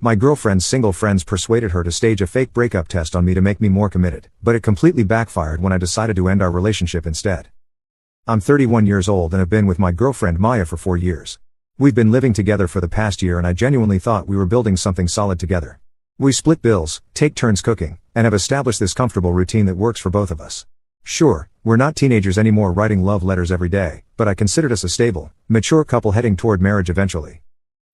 My girlfriend's single friends persuaded her to stage a fake breakup test on me to make me more committed, but it completely backfired when I decided to end our relationship instead. I'm 31 years old and have been with my girlfriend Maya for 4 years. We've been living together for the past year and I genuinely thought we were building something solid together. We split bills, take turns cooking, and have established this comfortable routine that works for both of us. Sure, we're not teenagers anymore writing love letters every day, but I considered us a stable, mature couple heading toward marriage eventually.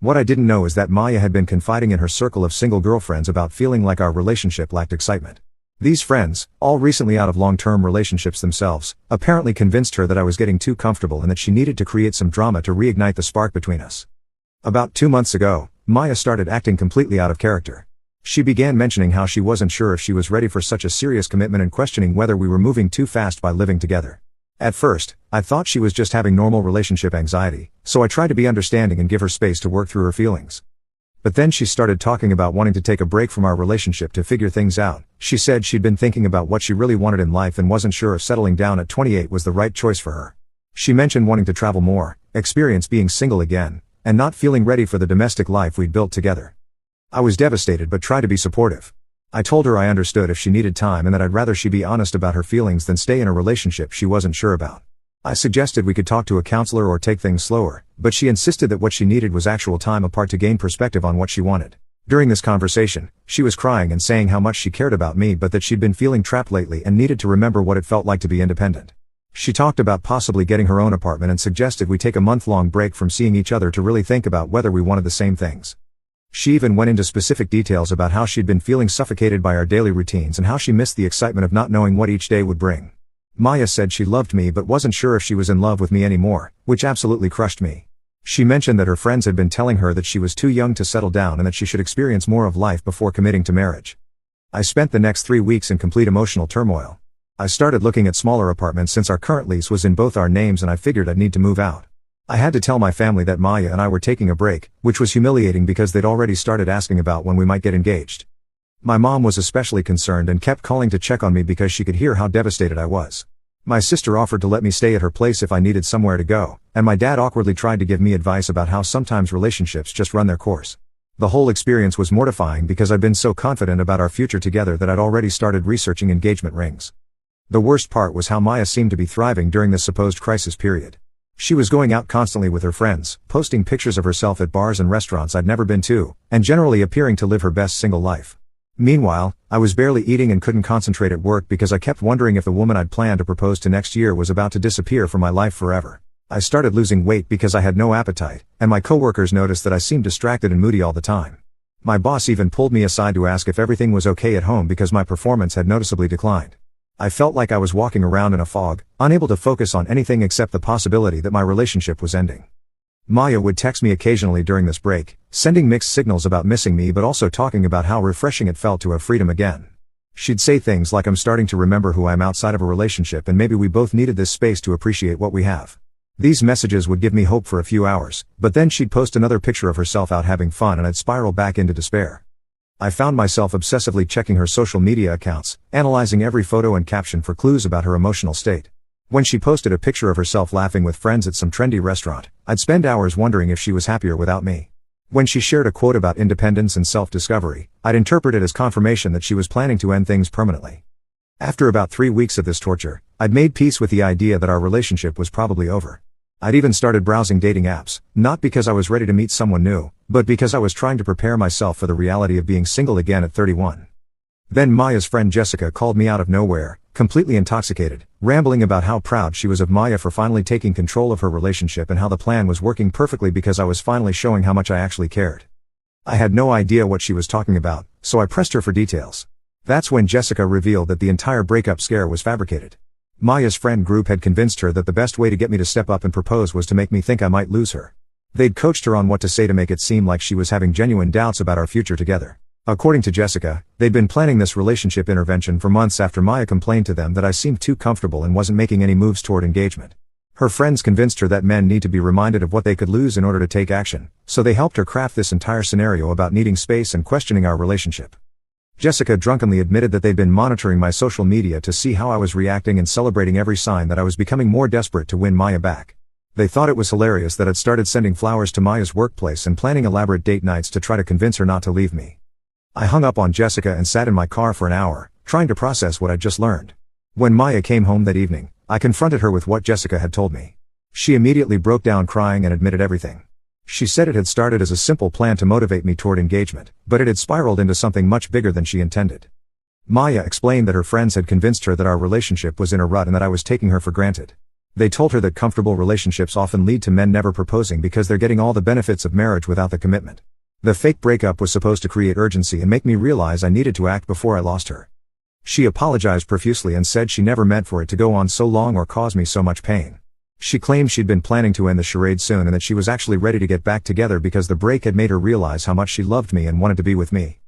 What I didn't know is that Maya had been confiding in her circle of single girlfriends about feeling like our relationship lacked excitement. These friends, all recently out of long-term relationships themselves, apparently convinced her that I was getting too comfortable and that she needed to create some drama to reignite the spark between us. About 2 months ago, Maya started acting completely out of character. She began mentioning how she wasn't sure if she was ready for such a serious commitment and questioning whether we were moving too fast by living together. At first, I thought she was just having normal relationship anxiety, so I tried to be understanding and give her space to work through her feelings. But then she started talking about wanting to take a break from our relationship to figure things out. She said she'd been thinking about what she really wanted in life and wasn't sure if settling down at 28 was the right choice for her. She mentioned wanting to travel more, experience being single again, and not feeling ready for the domestic life we'd built together. I was devastated but tried to be supportive. I told her I understood if she needed time and that I'd rather she be honest about her feelings than stay in a relationship she wasn't sure about. I suggested we could talk to a counselor or take things slower, but she insisted that what she needed was actual time apart to gain perspective on what she wanted. During this conversation, she was crying and saying how much she cared about me but that she'd been feeling trapped lately and needed to remember what it felt like to be independent. She talked about possibly getting her own apartment and suggested we take a month-long break from seeing each other to really think about whether we wanted the same things. She even went into specific details about how she'd been feeling suffocated by our daily routines and how she missed the excitement of not knowing what each day would bring. Maya said she loved me but wasn't sure if she was in love with me anymore, which absolutely crushed me. She mentioned that her friends had been telling her that she was too young to settle down and that she should experience more of life before committing to marriage. I spent the next 3 weeks in complete emotional turmoil. I started looking at smaller apartments since our current lease was in both our names and I figured I'd need to move out. I had to tell my family that Maya and I were taking a break, which was humiliating because they'd already started asking about when we might get engaged. My mom was especially concerned and kept calling to check on me because she could hear how devastated I was. My sister offered to let me stay at her place if I needed somewhere to go, and my dad awkwardly tried to give me advice about how sometimes relationships just run their course. The whole experience was mortifying because I'd been so confident about our future together that I'd already started researching engagement rings. The worst part was how Maya seemed to be thriving during this supposed crisis period. She was going out constantly with her friends, posting pictures of herself at bars and restaurants I'd never been to, and generally appearing to live her best single life. Meanwhile, I was barely eating and couldn't concentrate at work because I kept wondering if the woman I'd planned to propose to next year was about to disappear from my life forever. I started losing weight because I had no appetite, and my coworkers noticed that I seemed distracted and moody all the time. My boss even pulled me aside to ask if everything was okay at home because my performance had noticeably declined. I felt like I was walking around in a fog, unable to focus on anything except the possibility that my relationship was ending. Maya would text me occasionally during this break, sending mixed signals about missing me but also talking about how refreshing it felt to have freedom again. She'd say things like I'm starting to remember who I am outside of a relationship and maybe we both needed this space to appreciate what we have. These messages would give me hope for a few hours, but then she'd post another picture of herself out having fun and I'd spiral back into despair. I found myself obsessively checking her social media accounts, analyzing every photo and caption for clues about her emotional state. When she posted a picture of herself laughing with friends at some trendy restaurant, I'd spend hours wondering if she was happier without me. When she shared a quote about independence and self-discovery, I'd interpret it as confirmation that she was planning to end things permanently. After about 3 weeks of this torture, I'd made peace with the idea that our relationship was probably over. I'd even started browsing dating apps, not because I was ready to meet someone new, but because I was trying to prepare myself for the reality of being single again at 31. Then Maya's friend Jessica called me out of nowhere, completely intoxicated, rambling about how proud she was of Maya for finally taking control of her relationship and how the plan was working perfectly because I was finally showing how much I actually cared. I had no idea what she was talking about, so I pressed her for details. That's when Jessica revealed that the entire breakup scare was fabricated. Maya's friend group had convinced her that the best way to get me to step up and propose was to make me think I might lose her. They'd coached her on what to say to make it seem like she was having genuine doubts about our future together. According to Jessica, they'd been planning this relationship intervention for months after Maya complained to them that I seemed too comfortable and wasn't making any moves toward engagement. Her friends convinced her that men need to be reminded of what they could lose in order to take action, so they helped her craft this entire scenario about needing space and questioning our relationship. Jessica drunkenly admitted that they'd been monitoring my social media to see how I was reacting and celebrating every sign that I was becoming more desperate to win Maya back. They thought it was hilarious that I'd started sending flowers to Maya's workplace and planning elaborate date nights to try to convince her not to leave me. I hung up on Jessica and sat in my car for an hour, trying to process what I'd just learned. When Maya came home that evening, I confronted her with what Jessica had told me. She immediately broke down crying and admitted everything. She said it had started as a simple plan to motivate me toward engagement, but it had spiraled into something much bigger than she intended. Maya explained that her friends had convinced her that our relationship was in a rut and that I was taking her for granted. They told her that comfortable relationships often lead to men never proposing because they're getting all the benefits of marriage without the commitment. The fake breakup was supposed to create urgency and make me realize I needed to act before I lost her. She apologized profusely and said she never meant for it to go on so long or cause me so much pain. She claimed she'd been planning to end the charade soon and that she was actually ready to get back together because the break had made her realize how much she loved me and wanted to be with me.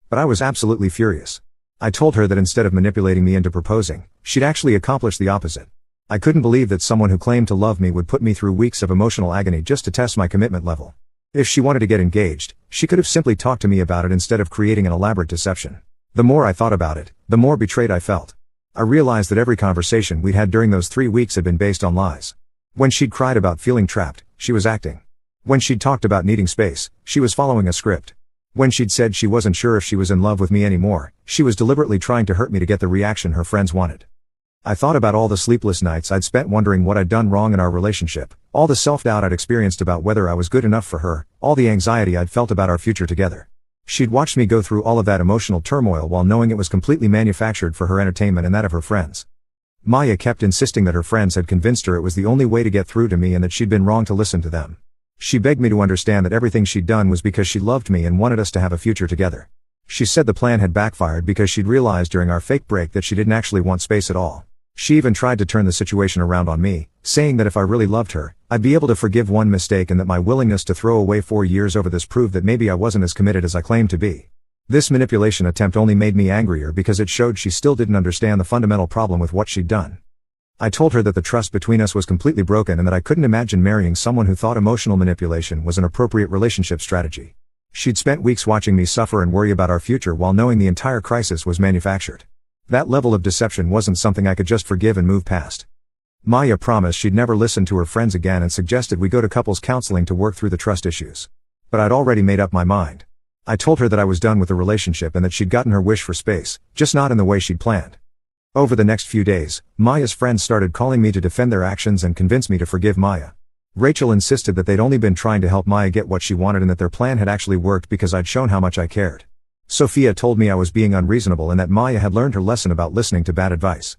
But I was absolutely furious. I told her that instead of manipulating me into proposing, she'd actually accomplished the opposite. I couldn't believe that someone who claimed to love me would put me through weeks of emotional agony just to test my commitment level. If she wanted to get engaged, she could have simply talked to me about it instead of creating an elaborate deception. The more I thought about it, the more betrayed I felt. I realized that every conversation we'd had during those 3 weeks had been based on lies. When she'd cried about feeling trapped, she was acting. When she'd talked about needing space, she was following a script. When she'd said she wasn't sure if she was in love with me anymore, she was deliberately trying to hurt me to get the reaction her friends wanted. I thought about all the sleepless nights I'd spent wondering what I'd done wrong in our relationship, all the self-doubt I'd experienced about whether I was good enough for her, all the anxiety I'd felt about our future together. She'd watched me go through all of that emotional turmoil while knowing it was completely manufactured for her entertainment and that of her friends. Maya kept insisting that her friends had convinced her it was the only way to get through to me and that she'd been wrong to listen to them. She begged me to understand that everything she'd done was because she loved me and wanted us to have a future together. She said the plan had backfired because she'd realized during our fake break that she didn't actually want space at all. She even tried to turn the situation around on me, saying that if I really loved her, I'd be able to forgive one mistake and that my willingness to throw away 4 years over this proved that maybe I wasn't as committed as I claimed to be. This manipulation attempt only made me angrier because it showed she still didn't understand the fundamental problem with what she'd done. I told her that the trust between us was completely broken and that I couldn't imagine marrying someone who thought emotional manipulation was an appropriate relationship strategy. She'd spent weeks watching me suffer and worry about our future while knowing the entire crisis was manufactured. That level of deception wasn't something I could just forgive and move past. Maya promised she'd never listen to her friends again and suggested we go to couples counseling to work through the trust issues. But I'd already made up my mind. I told her that I was done with the relationship and that she'd gotten her wish for space, just not in the way she'd planned. Over the next few days, Maya's friends started calling me to defend their actions and convince me to forgive Maya. Rachel insisted that they'd only been trying to help Maya get what she wanted and that their plan had actually worked because I'd shown how much I cared. Sophia told me I was being unreasonable and that Maya had learned her lesson about listening to bad advice.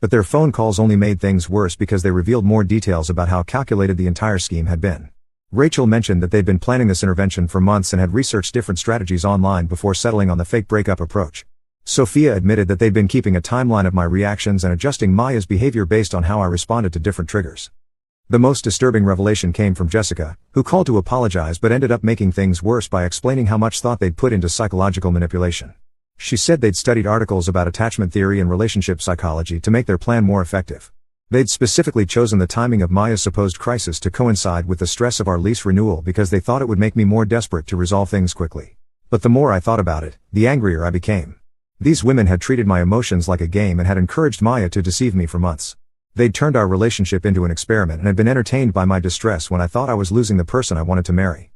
But their phone calls only made things worse because they revealed more details about how calculated the entire scheme had been. Rachel mentioned that they'd been planning this intervention for months and had researched different strategies online before settling on the fake breakup approach. Sophia admitted that they'd been keeping a timeline of my reactions and adjusting Maya's behavior based on how I responded to different triggers. The most disturbing revelation came from Jessica, who called to apologize but ended up making things worse by explaining how much thought they'd put into psychological manipulation. She said they'd studied articles about attachment theory and relationship psychology to make their plan more effective. They'd specifically chosen the timing of Maya's supposed crisis to coincide with the stress of our lease renewal because they thought it would make me more desperate to resolve things quickly. But the more I thought about it, the angrier I became. These women had treated my emotions like a game and had encouraged Maya to deceive me for months. They'd turned our relationship into an experiment and had been entertained by my distress when I thought I was losing the person I wanted to marry.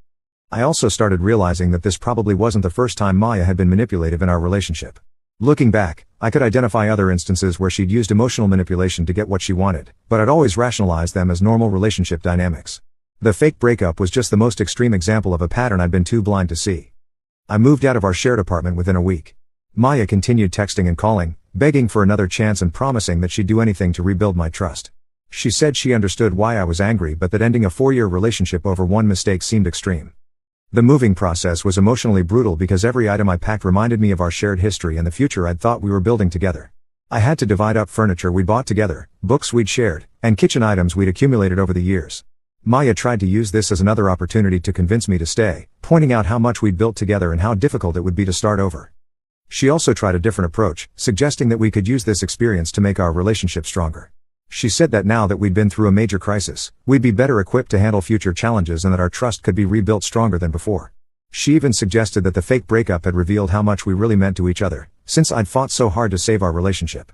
I also started realizing that this probably wasn't the first time Maya had been manipulative in our relationship. Looking back, I could identify other instances where she'd used emotional manipulation to get what she wanted, but I'd always rationalized them as normal relationship dynamics. The fake breakup was just the most extreme example of a pattern I'd been too blind to see. I moved out of our shared apartment within a week. Maya continued texting and calling, begging for another chance and promising that she'd do anything to rebuild my trust. She said she understood why I was angry but that ending a 4-year relationship over one mistake seemed extreme. The moving process was emotionally brutal because every item I packed reminded me of our shared history and the future I'd thought we were building together. I had to divide up furniture we'd bought together, books we'd shared, and kitchen items we'd accumulated over the years. Maya tried to use this as another opportunity to convince me to stay, pointing out how much we'd built together and how difficult it would be to start over. She also tried a different approach, suggesting that we could use this experience to make our relationship stronger. She said that now that we'd been through a major crisis, we'd be better equipped to handle future challenges and that our trust could be rebuilt stronger than before. She even suggested that the fake breakup had revealed how much we really meant to each other, since I'd fought so hard to save our relationship.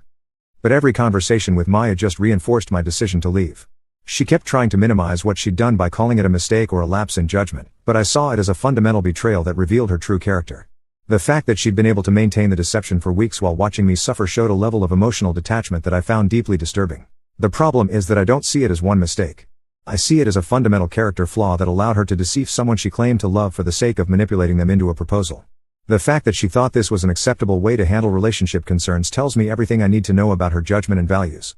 But every conversation with Maya just reinforced my decision to leave. She kept trying to minimize what she'd done by calling it a mistake or a lapse in judgment, but I saw it as a fundamental betrayal that revealed her true character. The fact that she'd been able to maintain the deception for weeks while watching me suffer showed a level of emotional detachment that I found deeply disturbing. The problem is that I don't see it as one mistake. I see it as a fundamental character flaw that allowed her to deceive someone she claimed to love for the sake of manipulating them into a proposal. The fact that she thought this was an acceptable way to handle relationship concerns tells me everything I need to know about her judgment and values.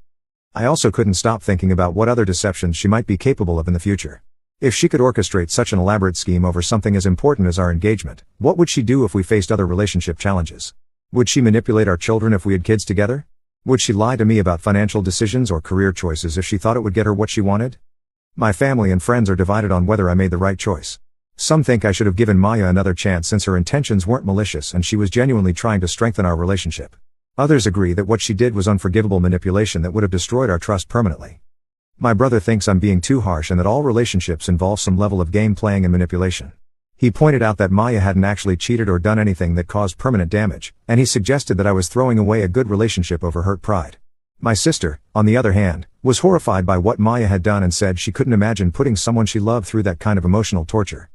I also couldn't stop thinking about what other deceptions she might be capable of in the future. If she could orchestrate such an elaborate scheme over something as important as our engagement, what would she do if we faced other relationship challenges? Would she manipulate our children if we had kids together? Would she lie to me about financial decisions or career choices if she thought it would get her what she wanted? My family and friends are divided on whether I made the right choice. Some think I should have given Maya another chance since her intentions weren't malicious and she was genuinely trying to strengthen our relationship. Others agree that what she did was unforgivable manipulation that would have destroyed our trust permanently. My brother thinks I'm being too harsh and that all relationships involve some level of game playing and manipulation. He pointed out that Maya hadn't actually cheated or done anything that caused permanent damage, and he suggested that I was throwing away a good relationship over hurt pride. My sister, on the other hand, was horrified by what Maya had done and said she couldn't imagine putting someone she loved through that kind of emotional torture.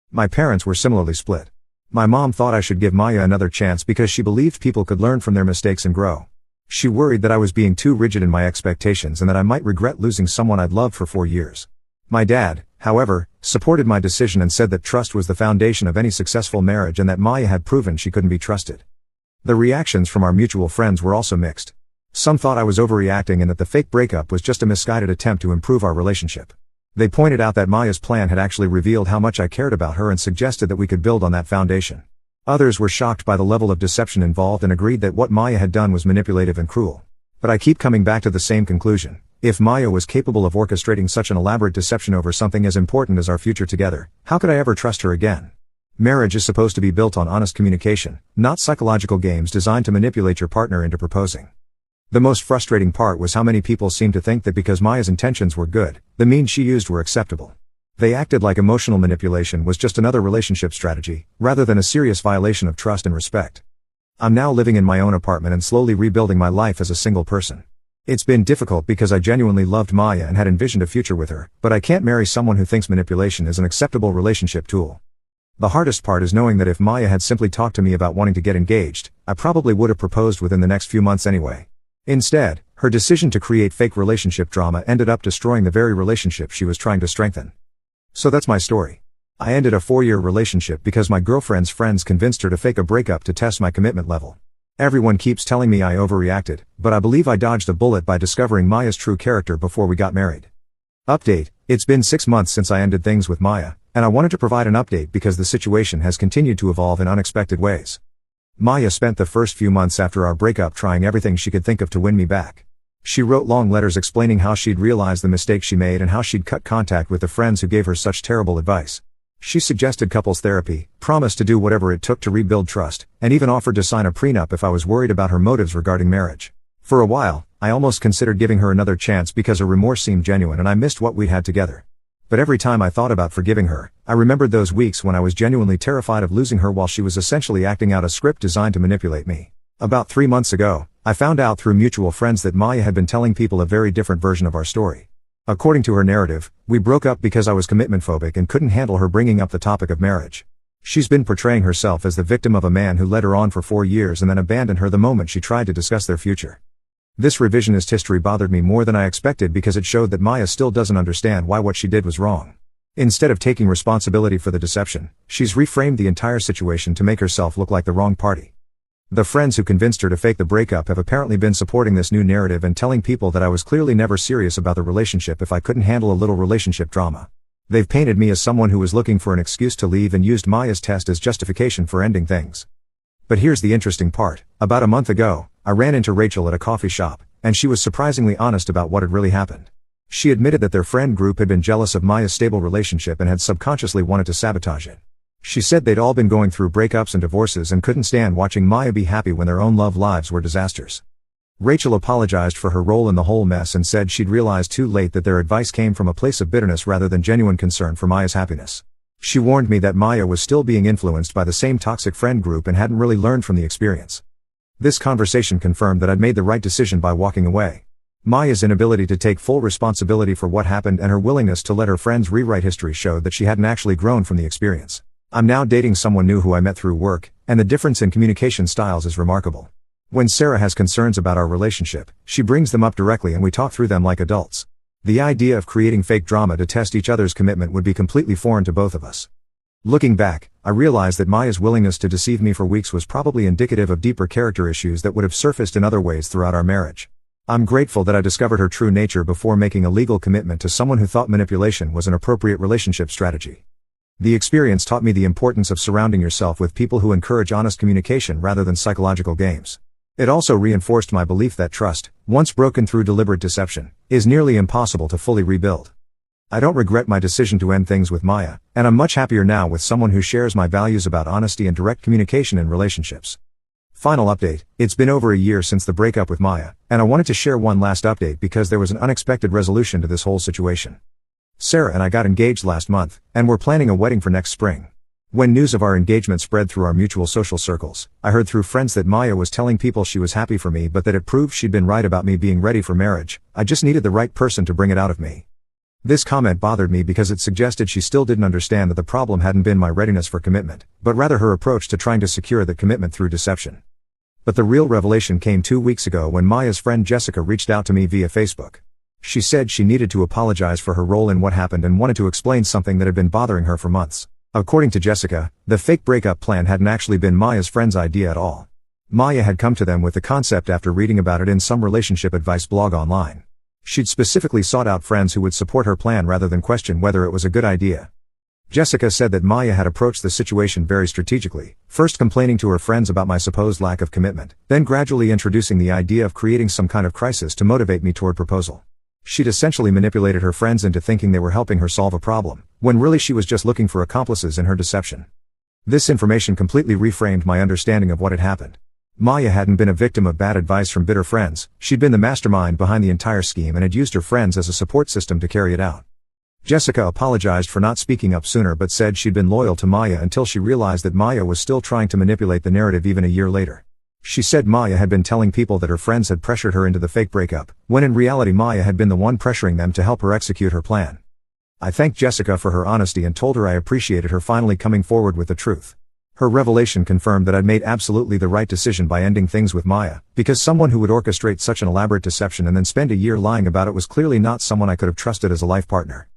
My parents were similarly split. My mom thought I should give Maya another chance because she believed people could learn from their mistakes and grow. She worried that I was being too rigid in my expectations and that I might regret losing someone I'd loved for 4 years. My dad, however, supported my decision and said that trust was the foundation of any successful marriage and that Maya had proven she couldn't be trusted. The reactions from our mutual friends were also mixed. Some thought I was overreacting and that the fake breakup was just a misguided attempt to improve our relationship. They pointed out that Maya's plan had actually revealed how much I cared about her and suggested that we could build on that foundation. Others were shocked by the level of deception involved and agreed that what Maya had done was manipulative and cruel. But I keep coming back to the same conclusion. If Maya was capable of orchestrating such an elaborate deception over something as important as our future together, how could I ever trust her again? Marriage is supposed to be built on honest communication, not psychological games designed to manipulate your partner into proposing. The most frustrating part was how many people seemed to think that because Maya's intentions were good, the means she used were acceptable. They acted like emotional manipulation was just another relationship strategy, rather than a serious violation of trust and respect. I'm now living in my own apartment and slowly rebuilding my life as a single person. It's been difficult because I genuinely loved Maya and had envisioned a future with her, but I can't marry someone who thinks manipulation is an acceptable relationship tool. The hardest part is knowing that if Maya had simply talked to me about wanting to get engaged, I probably would have proposed within the next few months anyway. Instead, her decision to create fake relationship drama ended up destroying the very relationship she was trying to strengthen. So that's my story. I ended a 4-year relationship because my girlfriend's friends convinced her to fake a breakup to test my commitment level. Everyone keeps telling me I overreacted, but I believe I dodged a bullet by discovering Maya's true character before we got married. Update: it's been 6 months since I ended things with Maya, and I wanted to provide an update because the situation has continued to evolve in unexpected ways. Maya spent the first few months after our breakup trying everything she could think of to win me back. She wrote long letters explaining how she'd realized the mistake she made and how she'd cut contact with the friends who gave her such terrible advice. She suggested couples therapy, promised to do whatever it took to rebuild trust, and even offered to sign a prenup if I was worried about her motives regarding marriage. For a while, I almost considered giving her another chance because her remorse seemed genuine and I missed what we'd had together. But every time I thought about forgiving her, I remembered those weeks when I was genuinely terrified of losing her while she was essentially acting out a script designed to manipulate me. About 3 months ago, I found out through mutual friends that Maya had been telling people a very different version of our story. According to her narrative, we broke up because I was commitment phobic and couldn't handle her bringing up the topic of marriage. She's been portraying herself as the victim of a man who led her on for 4 years and then abandoned her the moment she tried to discuss their future. This revisionist history bothered me more than I expected because it showed that Maya still doesn't understand why what she did was wrong. Instead of taking responsibility for the deception, she's reframed the entire situation to make herself look like the wrong party. The friends who convinced her to fake the breakup have apparently been supporting this new narrative and telling people that I was clearly never serious about the relationship if I couldn't handle a little relationship drama. They've painted me as someone who was looking for an excuse to leave and used Maya's test as justification for ending things. But here's the interesting part. About a month ago, I ran into Rachel at a coffee shop, and she was surprisingly honest about what had really happened. She admitted that their friend group had been jealous of Maya's stable relationship and had subconsciously wanted to sabotage it. She said they'd all been going through breakups and divorces and couldn't stand watching Maya be happy when their own love lives were disasters. Rachel apologized for her role in the whole mess and said she'd realized too late that their advice came from a place of bitterness rather than genuine concern for Maya's happiness. She warned me that Maya was still being influenced by the same toxic friend group and hadn't really learned from the experience. This conversation confirmed that I'd made the right decision by walking away. Maya's inability to take full responsibility for what happened and her willingness to let her friends rewrite history showed that she hadn't actually grown from the experience. I'm now dating someone new who I met through work, and the difference in communication styles is remarkable. When Sarah has concerns about our relationship, she brings them up directly and we talk through them like adults. The idea of creating fake drama to test each other's commitment would be completely foreign to both of us. Looking back, I realized that Maya's willingness to deceive me for weeks was probably indicative of deeper character issues that would have surfaced in other ways throughout our marriage. I'm grateful that I discovered her true nature before making a legal commitment to someone who thought manipulation was an appropriate relationship strategy. The experience taught me the importance of surrounding yourself with people who encourage honest communication rather than psychological games. It also reinforced my belief that trust, once broken through deliberate deception, is nearly impossible to fully rebuild. I don't regret my decision to end things with Maya, and I'm much happier now with someone who shares my values about honesty and direct communication in relationships. Final update: it's been over a year since the breakup with Maya, and I wanted to share one last update because there was an unexpected resolution to this whole situation. Sarah and I got engaged last month, and we're planning a wedding for next spring. When news of our engagement spread through our mutual social circles, I heard through friends that Maya was telling people she was happy for me but that it proved she'd been right about me being ready for marriage. I just needed the right person to bring it out of me. This comment bothered me because it suggested she still didn't understand that the problem hadn't been my readiness for commitment, but rather her approach to trying to secure that commitment through deception. But the real revelation came 2 weeks ago when Maya's friend Jessica reached out to me via Facebook. She said she needed to apologize for her role in what happened and wanted to explain something that had been bothering her for months. According to Jessica, the fake breakup plan hadn't actually been Maya's friend's idea at all. Maya had come to them with the concept after reading about it in some relationship advice blog online. She'd specifically sought out friends who would support her plan rather than question whether it was a good idea. Jessica said that Maya had approached the situation very strategically, first complaining to her friends about my supposed lack of commitment, then gradually introducing the idea of creating some kind of crisis to motivate me toward proposal. She'd essentially manipulated her friends into thinking they were helping her solve a problem, when really she was just looking for accomplices in her deception. This information completely reframed my understanding of what had happened. Maya hadn't been a victim of bad advice from bitter friends, she'd been the mastermind behind the entire scheme and had used her friends as a support system to carry it out. Jessica apologized for not speaking up sooner but said she'd been loyal to Maya until she realized that Maya was still trying to manipulate the narrative even a year later. She said Maya had been telling people that her friends had pressured her into the fake breakup, when in reality Maya had been the one pressuring them to help her execute her plan. I thanked Jessica for her honesty and told her I appreciated her finally coming forward with the truth. Her revelation confirmed that I'd made absolutely the right decision by ending things with Maya, because someone who would orchestrate such an elaborate deception and then spend a year lying about it was clearly not someone I could have trusted as a life partner.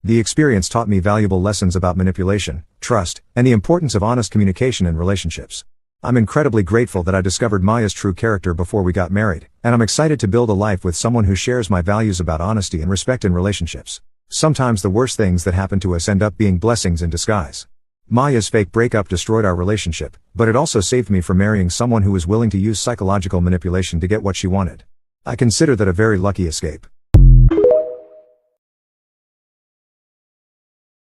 The experience taught me valuable lessons about manipulation, trust, and the importance of honest communication in relationships. I'm incredibly grateful that I discovered Maya's true character before we got married, and I'm excited to build a life with someone who shares my values about honesty and respect in relationships. Sometimes the worst things that happen to us end up being blessings in disguise. Maya's fake breakup destroyed our relationship, but it also saved me from marrying someone who was willing to use psychological manipulation to get what she wanted. I consider that a very lucky escape.